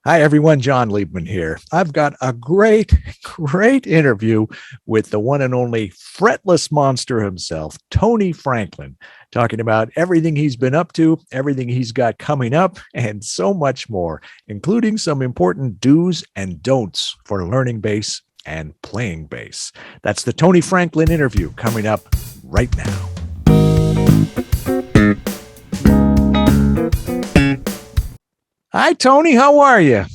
Hi, everyone. John Liebman here. I've got a great interview with the one and only Fretless Monster himself, Tony Franklin, talking about everything he's been up to, everything he's got coming up, and so much more, including some important do's and don'ts for learning bass and playing bass. That's the Tony Franklin interview coming up right now. Hi, Tony. How are you?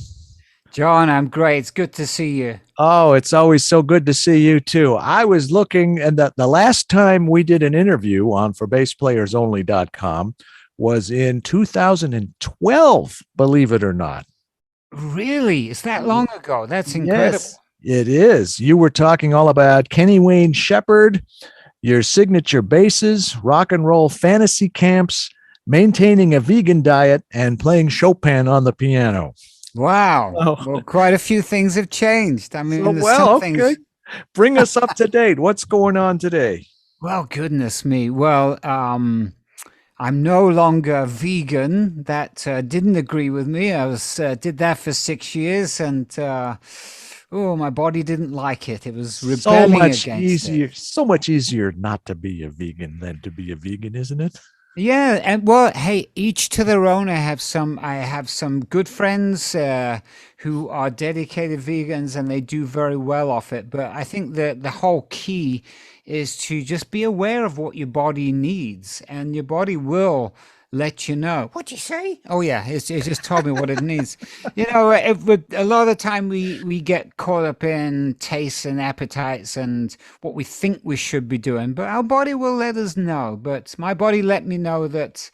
John, I'm great. It's good to see you. Oh, it's always so good to see you too. I was looking, and the last time we did an interview on ForBassPlayersOnly.com was in 2012, believe it or not. Really? Is that long ago? That's incredible. Yes, it is. You were talking all about Kenny Wayne Shepherd, your signature basses, rock and roll fantasy camps, maintaining a vegan diet, and playing Chopin on the piano. Wow. Oh, Well, quite a few things have changed. I so mean, there's some okay. things. Bring us up to date. What's going on today? Well, goodness me. I'm no longer vegan. That didn't agree with me. I was did that for 6 years, and oh, my body didn't like it. It was So rebelling much against it. easier, so much easier not to be a vegan than to be a vegan, isn't it? Yeah, and well, hey, each to their own. I have some good friends who are dedicated vegans and they do very well off it. But I think that the whole key is to just be aware of what your body needs, and your body will let you know. What'd you say? Oh yeah, it just told me what it needs. A lot of the time we get caught up in tastes and appetites and what we think we should be doing, but our body will let us know. But my body let me know that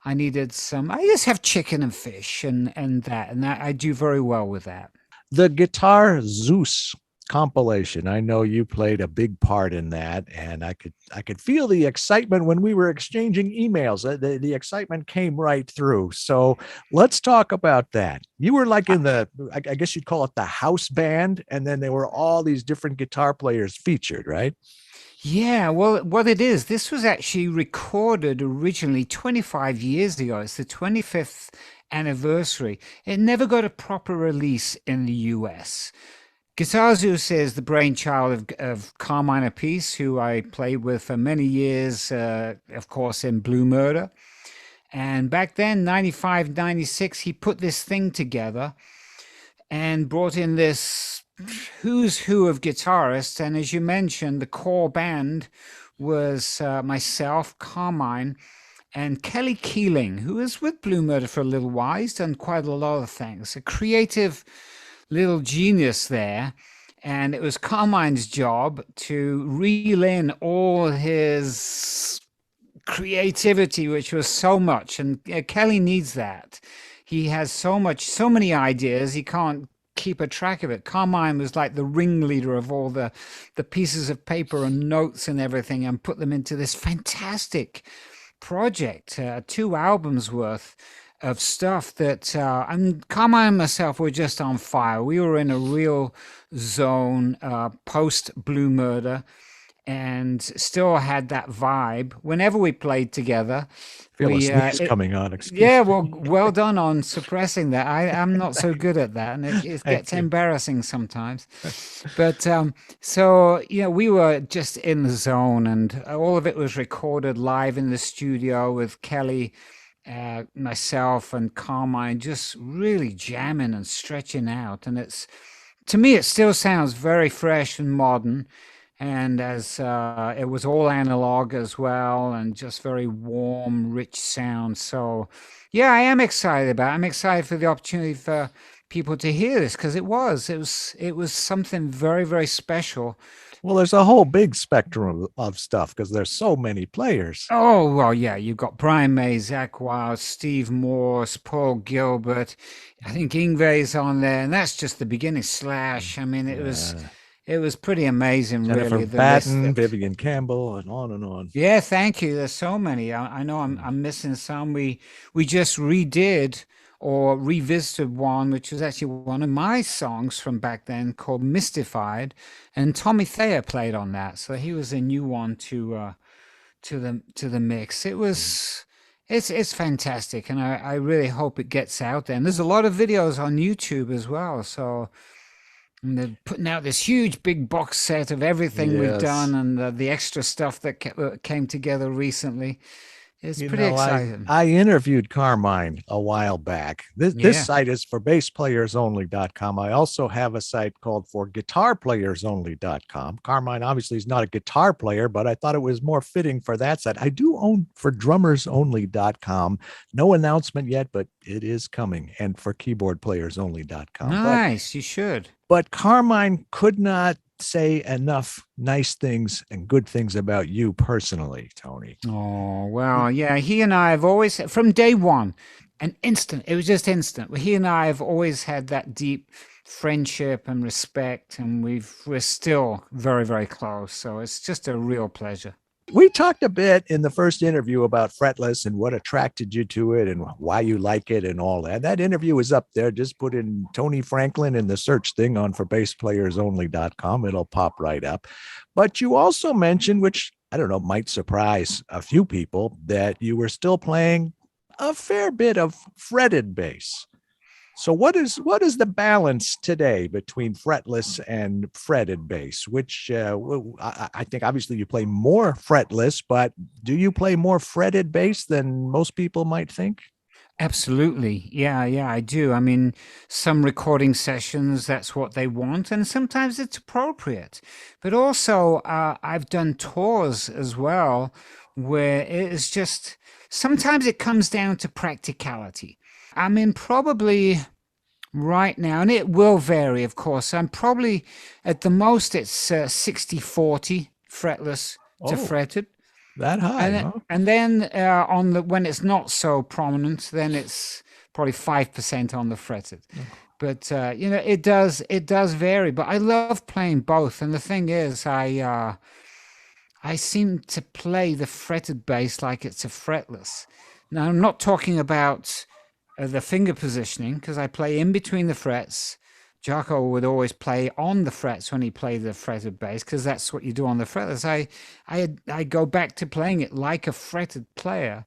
I needed some. I just have chicken and fish and that I do very well with that. The guitar Zeus compilation. I know you played a big part in that, and I could feel the excitement when we were exchanging emails. The excitement came right through. So let's talk about that. You were like in the, I guess you'd call it the house band, and then there were all these different guitar players featured, right? Yeah, well, what it is, this was actually recorded originally 25 years ago. It's the 25th anniversary. It never got a proper release in the US. Guitar Zeus is the brainchild of Carmine Appice, who I played with for many years, of course, in Blue Murder. And back then, 95, 96, he put this thing together and brought in this who's who of guitarists. And as you mentioned, the core band was myself, Carmine, and Kelly Keeling, who was with Blue Murder for a little while. He's done quite a lot of things. A creative little genius there. And it was Carmine's job to reel in all his creativity, which was so much. And Kelly needs that. He has so much, so many ideas. He can't keep a track of it. Carmine was like the ringleader of all the pieces of paper and notes and everything, and put them into this fantastic project, 2 albums worth of stuff that and Carmine and myself were just on fire. We were in a real zone post Blue Murder, and still had that vibe whenever we played together. Feel a We sneeze coming on. Excuse Yeah, me. well done on suppressing that. I'm not so good at that, and it Thank gets you. embarrassing sometimes. But we were just in the zone, and all of it was recorded live in the studio with Kelly, myself, and Carmine, just really jamming and stretching out. And it's to me, it still sounds very fresh and modern. And as it was all analog as well, and just very warm, rich sound. So, yeah, I am excited about it. I'm excited for the opportunity for people to hear this because it was something very, very special. Well, there's a whole big spectrum of stuff because there's so many players. Oh, well, yeah, you've got Brian May, Zach Wild, Steve Morse, Paul Gilbert. I think Ingve's on there, and that's just the beginning. Slash. I mean, it was Yeah. it was pretty amazing, Jennifer really, the list Batten, of. Vivian Campbell, and on and on. Yeah, thank you. There's so many. I know I'm missing some. We just redid or revisited one, which was actually one of my songs from back then called Mystified, and Tommy Thayer played on that. So he was a new one to the mix. It's fantastic, and I really hope it gets out there. And there's a lot of videos on YouTube as well. So and they're putting out this huge big box set of everything we've Yes. done and the extra stuff that came together recently. It's You pretty know, I exciting. I interviewed Carmine a while back. This Yeah. site is for bassplayers.only.com. I also have a site called for guitarplayersonly.com. Carmine obviously is not a guitar player, but I thought it was more fitting for that site. I do own for drummersonly.com. No announcement yet, but it is coming, and for keyboardplayersonly.com. Nice. You should. But Carmine could not say enough nice things and good things about you personally, Tony. Oh, well, yeah. He and I have always, from day one, an instant, it was just instant. He and I have always had that deep friendship and respect, and we're still very, very close. So it's just a real pleasure. We talked a bit in the first interview about Fretless and what attracted you to it and why you like it and all that. That interview is up there. Just put in Tony Franklin in the search thing on for bassplayers.only.com. It'll pop right up. But you also mentioned, which I don't know, might surprise a few people, that you were still playing a fair bit of fretted bass. So what is the balance today between fretless and fretted bass? Which I think obviously you play more fretless, but do you play more fretted bass than most people might think? Absolutely. Yeah, yeah, I do. I mean, some recording sessions, that's what they want, and sometimes it's appropriate. But also, I've done tours as well where it is just sometimes it comes down to practicality. I mean, probably right now, and it will vary, of course. I'm probably at the most it's 60-40 fretless to Oh, fretted. that high, And huh? and then on the when it's not so prominent, then it's probably 5% on the fretted. But it does vary. But I love playing both. And the thing is, I seem to play the fretted bass like it's a fretless. Now I'm not talking about the finger positioning because I play in between the frets. Jocko would always play on the frets when he played the fretted bass because that's what you do on the fretless. I go back to playing it like a fretted player.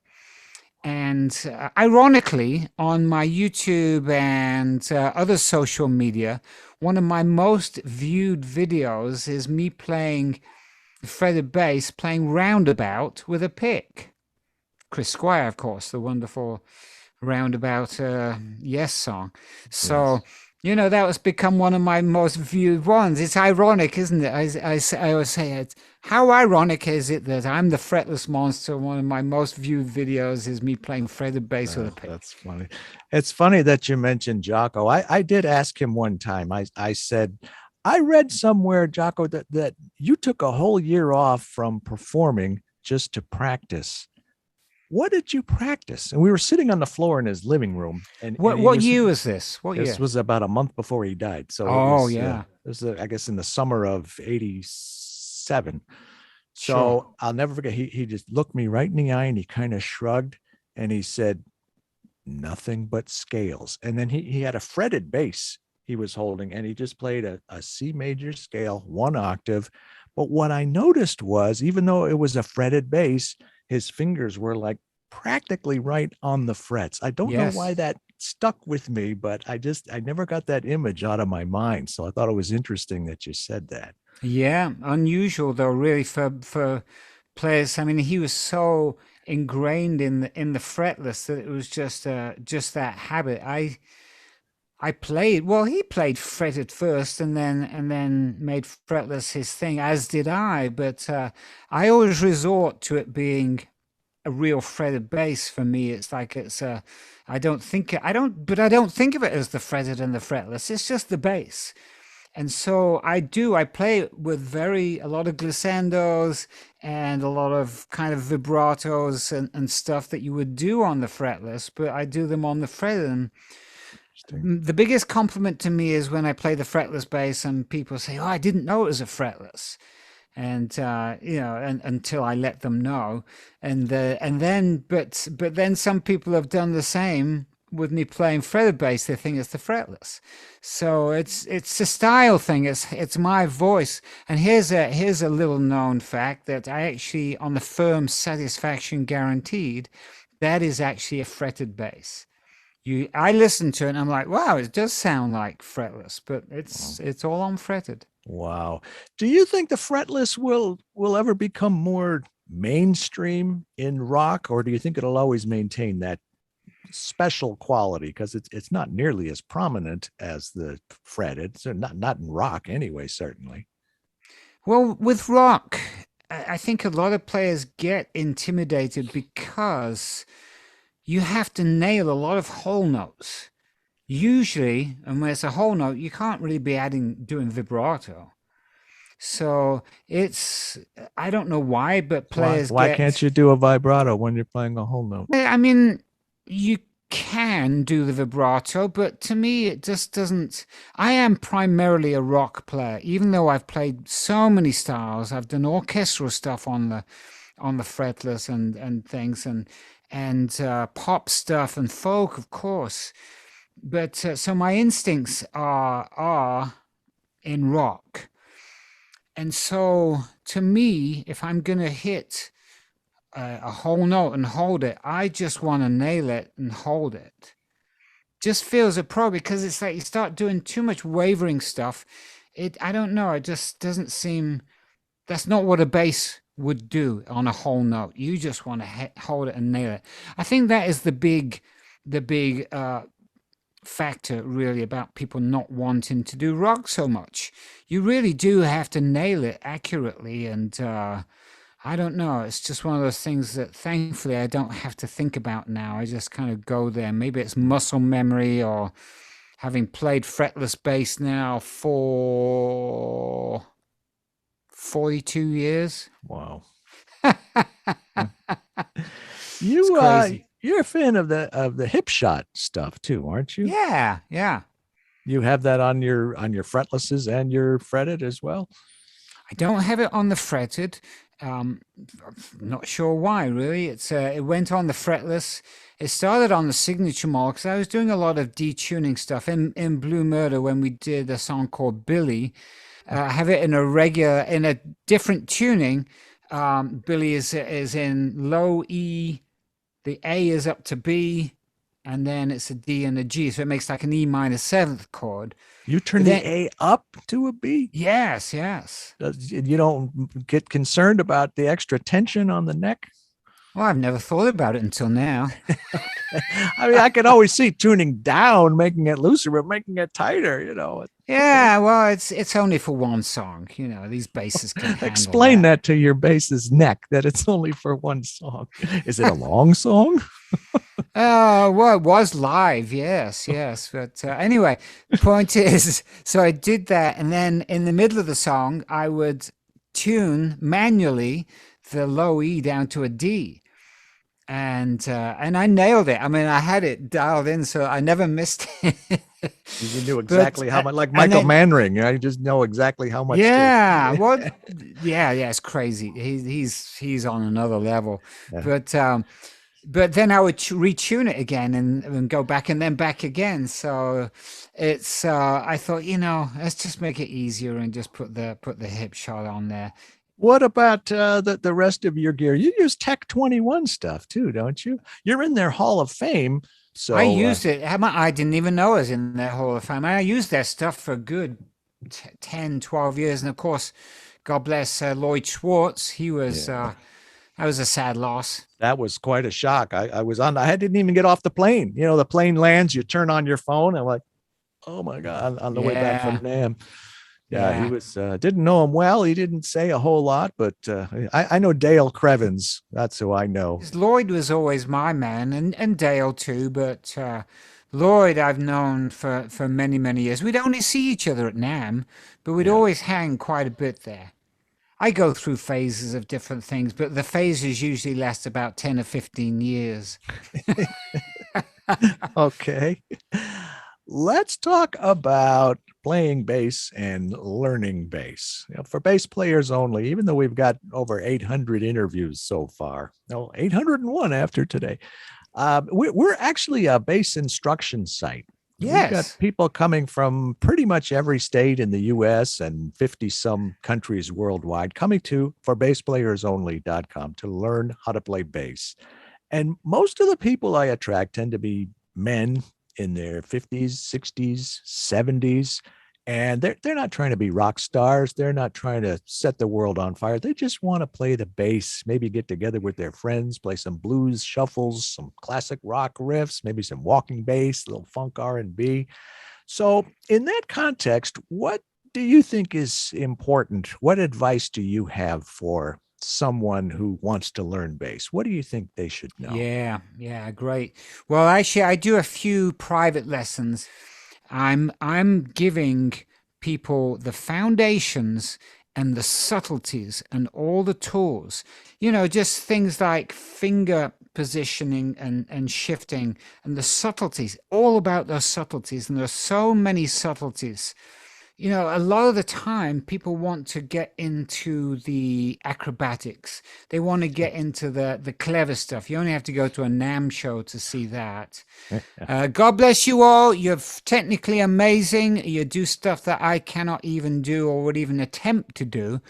And ironically, on my YouTube and other social media, one of my most viewed videos is me playing fretted bass, playing roundabout with a pick. Chris Squire, of course, the wonderful roundabout Yes song. So, Yes. that was become one of my most viewed ones. It's ironic, isn't it? I always say it. How ironic is it that I'm the Fretless Monster? One of my most viewed videos is me playing fretted bass with a pick. That's funny. It's funny that you mentioned Jocko. I did ask him one time. I said, I read somewhere, Jocko, that you took a whole year off from performing just to practice. What did you practice? And we were sitting on the floor in his living room, and What he what was. year was this? What This year? was about a month before he died, so it Oh was. yeah, I guess, in the summer of '87. sure. So I'll never forget. He just looked me right in the eye and he kind of shrugged and he said, "Nothing but scales." And then he had a fretted bass he was holding, and he just played a C major scale, one octave. But what I noticed was, even though it was a fretted bass, his fingers were like practically right on the frets. I don't know why Yes. that stuck with me, but I never got that image out of my mind. So I thought it was interesting that you said that. Yeah, unusual though, really for players. I mean, he was so ingrained in the fretless that it was just that habit. I played well. He played fretted first, and then made fretless his thing, as did I. But I always resort to it being a real fretted bass for me. It's like it's a. I don't think of it as the fretted and the fretless. It's just the bass. And so I play it with a lot of glissandos and a lot of kind of vibratos and stuff that you would do on the fretless, but I do them on the fretted. And Interesting. the biggest compliment to me is when I play the fretless bass and people say, "Oh, I didn't know it was a fretless." And and until I let them know, but then some people have done the same with me playing fretted bass. They think it's the fretless, so it's a style thing. It's my voice. And here's a little known fact that I actually, on the firm Satisfaction Guaranteed, that is actually a fretted bass. I listen to it and I'm like, wow, it does sound like fretless, but it's all unfretted. Wow. Do you think the fretless will ever become more mainstream in rock, or do you think it'll always maintain that special quality? Because it's not nearly as prominent as the fretted. So not in rock anyway, certainly. Well, with rock, I think a lot of players get intimidated because you have to nail a lot of whole notes. Usually, and when it's a whole note, you can't really be doing vibrato. So it's, I don't know why, but players Why can't get, you do a vibrato when you're playing a whole note? I mean, you can do the vibrato, but to me, it just doesn't. I am primarily a rock player, even though I've played so many styles. I've done orchestral stuff on the fretless and things and pop stuff and folk, of course. But so my instincts are in rock. And so to me, if I'm going to hit a whole note and hold it, I just want to nail it and hold it. Just feels a pro because it's like you start doing too much wavering stuff. I don't know, it just doesn't seem, that's not what a bass would do on a whole note. You just want to hold it and nail it. I think that is the big factor really about people not wanting to do rock so much. You really do have to nail it accurately, and I don't know, it's just one of those things that thankfully I don't have to think about now. I just kind of go there. Maybe it's muscle memory, or having played fretless bass now for 42 years. Wow. It's crazy. You're a fan of the hip shot stuff too, aren't you? Yeah, yeah. You have that on your fretlesses and your fretted as well. I don't have it on the fretted. Not sure why, really. It went on the fretless. It started on the signature model because I was doing a lot of detuning stuff in Blue Murder when we did a song called Billy. I have it in a different tuning. Billy is in low E. The A is up to B, and then it's a D and a G, so it makes like an E minor seventh chord. You turn the A up to a B? Yes, yes. You don't get concerned about the extra tension on the neck? Well, I've never thought about it until now. I mean, I can always see tuning down, making it looser, but making it tighter, Yeah, well, it's only for one song. These basses can handle Explain that to your bass's neck, that it's only for one song. Is it a long song? Well, it was live, yes. But anyway, the point is, so I did that, and then in the middle of the song, I would tune manually the low E down to a D. And I nailed it. I mean, I had it dialed in, so I never missed it. You knew exactly how much, like Michael Manring. You just know exactly how much. Yeah, well, yeah, it's crazy. He's on another level. Yeah. But then I would retune it again and go back and then back again. So it's I thought, let's just make it easier and just put the hip shot on there. What about the rest of your gear? You use Tech 21 stuff too, don't you? You're in their Hall of Fame. So I used it. I didn't even know I was in their Hall of Fame. I used their stuff for a good 10, 12 years. And of course, God bless Lloyd Schwartz. He was, that was a sad loss. That was quite a shock. I didn't even get off the plane. The plane lands, you turn on your phone. I'm like, oh my God, on the way back from NAMM. Yeah, he was, didn't know him well. He didn't say a whole lot, but I know Dale Crevens. That's who I know. Lloyd was always my man, and Dale too, but Lloyd I've known for many, many years. We'd only see each other at NAMM, but we'd always hang quite a bit there. I go through phases of different things, but the phases usually last about 10 or 15 years. Okay. Let's talk about playing bass and learning bass. For bass players only, even though we've got over 800 interviews so far, 801 after today, we're actually a bass instruction site. Yes. We've got people coming from pretty much every state in the US and 50 some countries worldwide coming to ForBassPlayersOnly.com to learn how to play bass. And most of the people I attract tend to be men in their 50s, 60s, 70s. And they're not trying to be rock stars. They're not trying to set the world on fire. They just want to play the bass, maybe get together with their friends, play some blues shuffles, some classic rock riffs, maybe some walking bass, a little funk R&B. So, in that context, what do you think is important? What advice do you have for someone who wants to learn bass? What do you think they should know? Yeah, yeah, great. Well, actually, I do a few private lessons. I'm giving people the foundations and the subtleties and all the tools. Just things like finger positioning and shifting and the subtleties, all about those subtleties. And there's so many subtleties. A lot of the time people want to get into the acrobatics. They want to get into the clever stuff. You only have to go to a NAM show to see that. God bless you all. You're technically amazing. You do stuff that I cannot even do or would even attempt to do.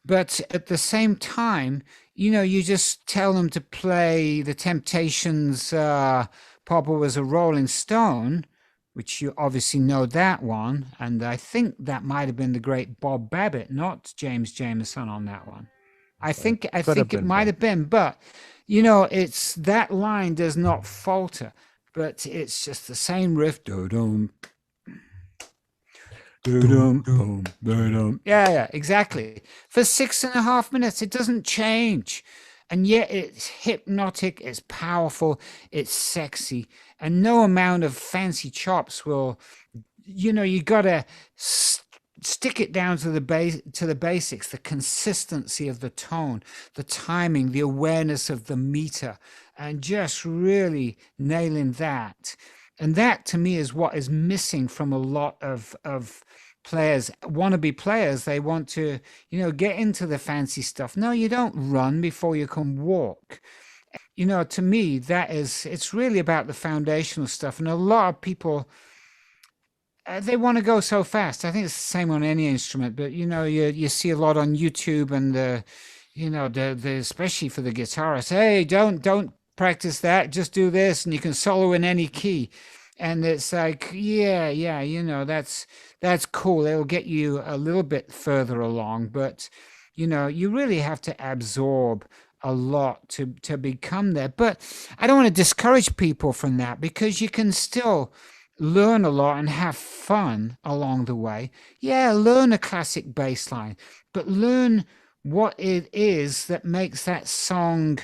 But at the same time, you just tell them to play the Temptations, Papa Was a Rolling Stone, which you obviously know that one. And I think that might have been the great Bob Babbitt, not James Jameson on that one. I think Could have it been might both. have been, but it's that line does not falter, but it's just the same riff. Do-dum, Doom, do-dum, doom, boom, doom. do-dum. Yeah, exactly. For 6.5 minutes, it doesn't change. And yet it's hypnotic, it's powerful, it's sexy. And no amount of fancy chops will, you gotta stick it down to the basics, the consistency of the tone, the timing, the awareness of the meter, and just really nailing that. And that to me is what is missing from a lot of players, wannabe players. They want to, get into the fancy stuff. No, you don't run before you can walk. To me, it's really about the foundational stuff. And a lot of people, they want to go so fast. I think it's the same on any instrument, but you see a lot on YouTube and the especially for the guitarist. Hey, don't practice that. Just do this, and you can solo in any key. And it's like, yeah, that's cool. It'll get you a little bit further along, but you really have to absorb a lot to become there. But I don't want to discourage people from that, because you can still learn a lot and have fun along the way. Yeah, learn a classic bass line, but learn what it is that makes that song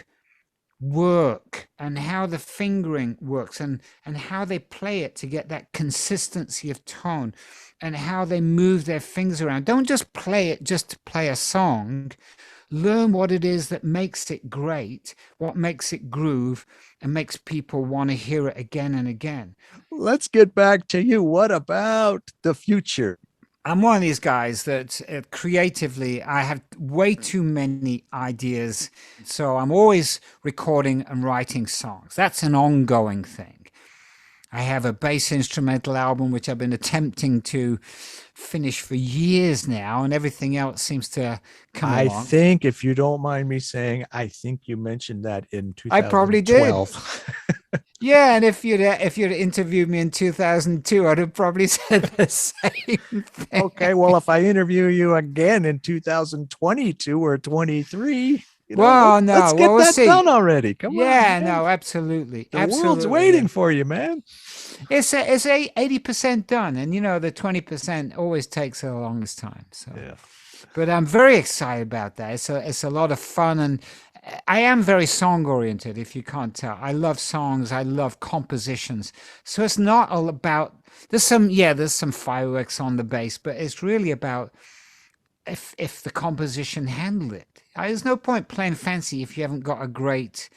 work, and how the fingering works, and how they play it to get that consistency of tone, and how they move their fingers around. Don't just play it just to play a song. Learn what it is that makes it great, what makes it groove, and makes people want to hear it again and again. Let's get back to you. What about the future? I'm one of these guys that creatively, I have way too many ideas. So I'm always recording and writing songs. That's an ongoing thing. I have a bass instrumental album, which I've been attempting to finish for years now, and everything else seems to come I along. think, if you don't mind me saying, I think you mentioned that in I probably did. 2012. Yeah, and if you'd interviewed me in 2002, I'd have probably said the same thing. Okay, well, if I interview you again in 2022 or 23, Well, let's no, get well, we'll that see. done already. Come on, Yeah, man. no, absolutely, The world's absolutely. Yeah. waiting for you, man. It's 80% done, and the 20% always takes the longest time. So, Yeah. but I'm very excited about that. It's a lot of fun, and I am very song oriented. If you can't tell, I love songs. I love compositions. So it's not all about. There's some fireworks on the bass, but it's really about if the composition handled it. There's no point playing fancy if you haven't got a great.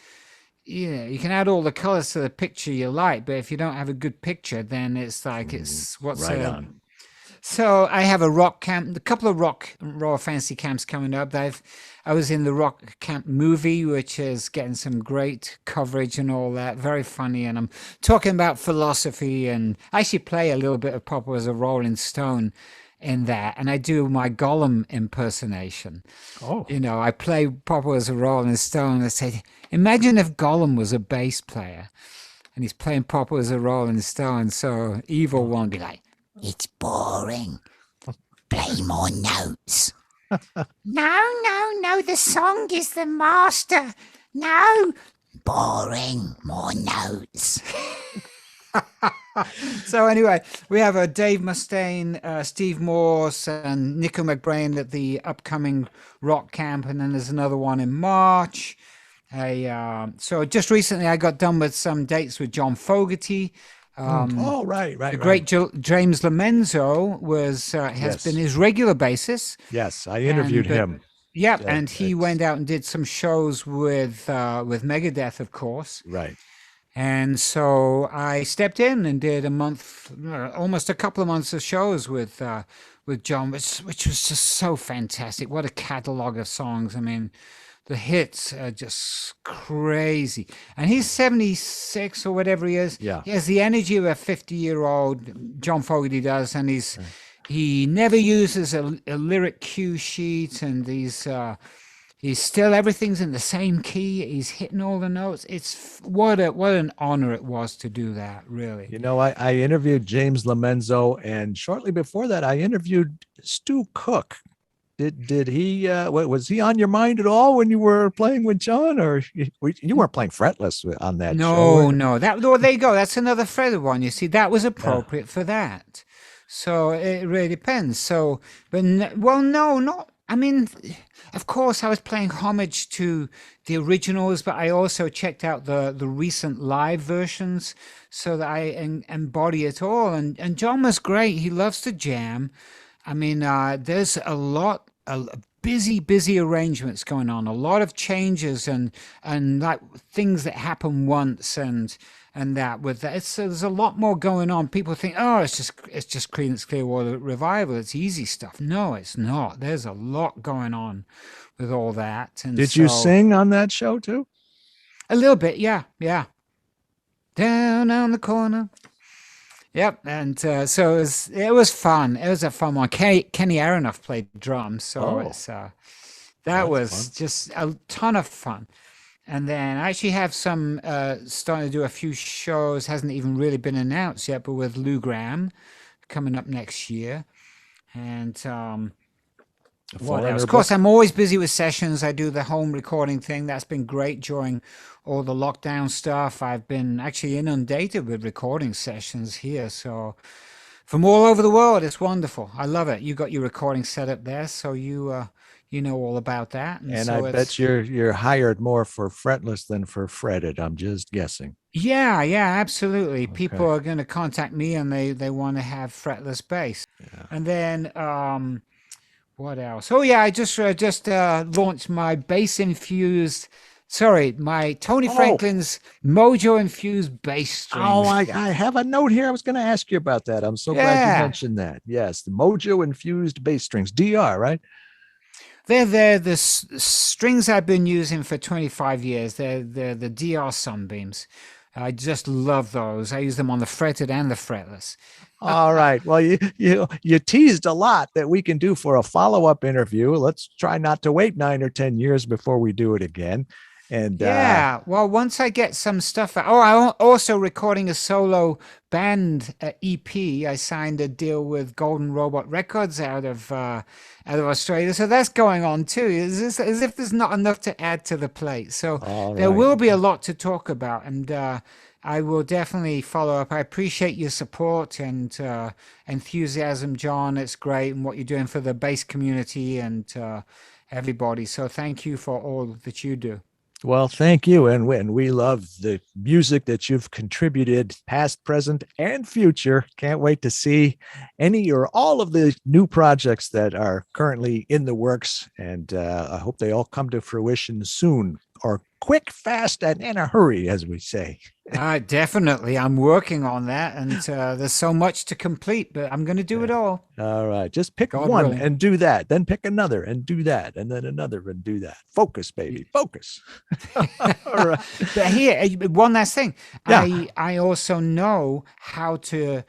You can add all the colors to the picture you like, but if you don't have a good picture, then it's like it's what's Right on. So I have a rock camp, a couple of rock raw fancy camps coming up. I was in the rock camp movie, which is getting some great coverage and all that, very funny. And I'm talking about philosophy, and I actually play a little bit of Papa as a Rolling Stone. in that, and I do my Gollum impersonation. Oh, I play Papa as a Rolling Stone. I say, imagine if Gollum was a bass player and he's playing Papa as a Rolling Stone. So Evil One be like, it's boring. Play more notes. No, no, no. The song is the master. No. Boring. More notes. So anyway, we have a Dave Mustaine, Steve Morse, and Nico McBrain at the upcoming rock camp, and then there's another one in March. So just recently, I got done with some dates with John Fogerty. oh, right, The right, great right. James Lomenzo has been Yes, his regular basis, yes. I interviewed and him. yeah, Uh, and he it's went out and did some shows with Megadeth, of course. right. And so I stepped in and did a month, almost a couple of months of shows with John, which was just so fantastic. What a catalog of songs! I mean, the hits are just crazy. And he's 76 or whatever he is. Yeah. He has the energy of a 50-year-old. John Fogerty does, and he never uses a lyric cue sheet, and he's still everything's in the same key. He's hitting all the notes. It's what an honor it was to do that, really. I interviewed James Lomenzo, and shortly before that, I interviewed Stu Cook. Did he was he on your mind at all when you were playing with John, or you weren't playing fretless on that show, were No, you? no. There you go. That's another Fred one. You see, that was Yeah. appropriate for that. So it really depends. So, well, no, not. I mean, of course, I was playing homage to the originals, but I also checked out the recent live versions so that I embody it all. And John was great. He loves to jam. I mean, there's a busy arrangements going on, a lot of changes and like things that happen once and that with that. There's a lot more going on. People think, oh, it's just Creedence Clearwater Revival. It's easy stuff. No, it's not. There's a lot going on with all that. And Did you so sing on that show too? a little bit, yeah, yeah. Down on the corner. Yep, and so it was fun. It was a fun one. Kenny Aronoff played drums, so Oh, that that's was fun. just a ton of fun. And then I actually have some starting to do a few shows. Hasn't even really been announced yet, but with Lou Graham coming up next year. And A what else? foreigner Of course, book. I'm always busy with sessions. I do the home recording thing. That's been great during all the lockdown stuff. I've been actually inundated with recording sessions here. So from all over the world, it's wonderful. I love it. You got your recording set up there, so you know all about that. And And I so bet you're hired more for fretless than for fretted. I'm just guessing. yeah, absolutely. People Okay. are going to contact me and they want to have fretless bass. Yeah. And then what else? Oh yeah, I just launched my bass infused. Sorry, my Tony Oh, Franklin's Mojo infused bass oh, strings. I have a note here. I was going to ask you about that. I'm so glad you Yeah, mentioned that. Yes, the Mojo infused bass strings, DR, right? they're the strings I've been using for 25 years. They're the DR Sunbeams. I just love those. I use them on the fretted and the fretless. All right. Well, you teased a lot that we can do for a follow-up interview. Let's try not to wait 9 or 10 years before we do it again. And Yeah, well, once I get some stuff out. Oh, I'm also recording a solo band EP. I signed a deal with Golden Robot Records out of Australia, so that's going on too. It's as if there's not enough to add to the plate. So all there right. will be a lot to talk about, and I will definitely follow up. I appreciate your support and enthusiasm, John. It's great, and what you're doing for the bass community and everybody. So thank you for all that you do. Well, thank you. And we love the music that you've contributed, past, present, and future. Can't wait to see any or all of the new projects that are currently in the works. And I hope they all come to fruition soon, or quick, fast, and in a hurry, as we say. Definitely. I'm working on that, and there's so much to complete, but I'm going to do it Yeah. all, All right. Just pick God one willing. and do that. Then pick another and do that. And then another and do that. Focus, baby. Focus. All right. But here, one last thing. Yeah. I also know how to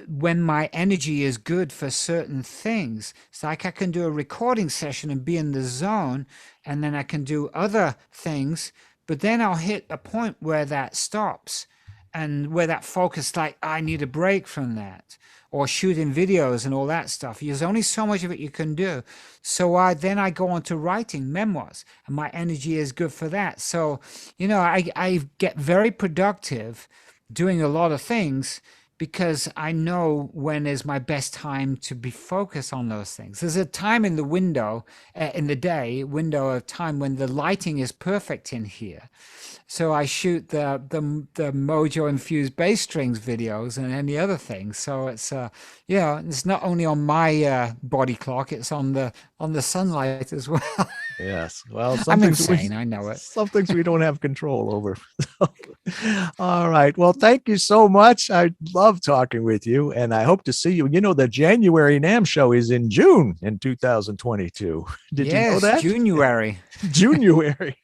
when my energy is good for certain things. It's like I can do a recording session and be in the zone, and then I can do other things, but then I'll hit a point where that stops and where that focus, like I need a break from that. Or shooting videos and all that stuff. There's only so much of it you can do. So I go on to writing memoirs, and my energy is good for that. So, I get very productive doing a lot of things because I know when is my best time to be focused on those things. There's a time in the window, in the day, window of time when the lighting is perfect in here. So I shoot the Mojo infused bass strings videos and any other things. So it's it's not only on my body clock; it's on the sunlight as well. Yes. Well, I'm insane. I know it. Some things we don't have control over. All right. Well, thank you so much. I love talking with you, and I hope to see you. The January NAMM show is in June in 2022. Did you know that? January. January.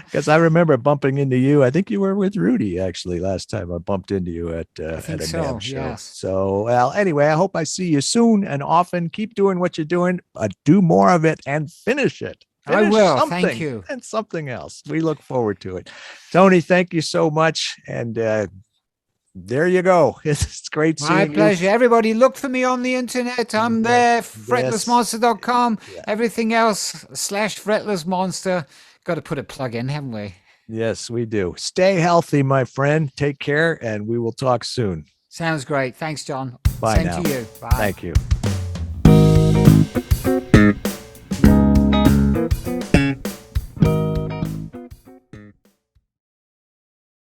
Because I remember bumping into you. I think you were with Rudy actually last time I bumped into you at a NAMM show. Yes. So, well, anyway, I hope I see you soon and often. Keep doing what you're doing. Do more of it and finish it. Finish I will. Thank you. And something else. We look forward to it. Tony, thank you so much. And there you go. It's great seeing you. My pleasure. Everybody, look for me on the internet. I'm there. Fretlessmonster.com. Yeah. Everything else /Fretless Monster. Got to put a plug in, haven't we? Yes, we do. Stay healthy, my friend. Take care, and we will talk soon. Sounds great. Thanks, John. Bye Same now. to you. Bye. Thank you.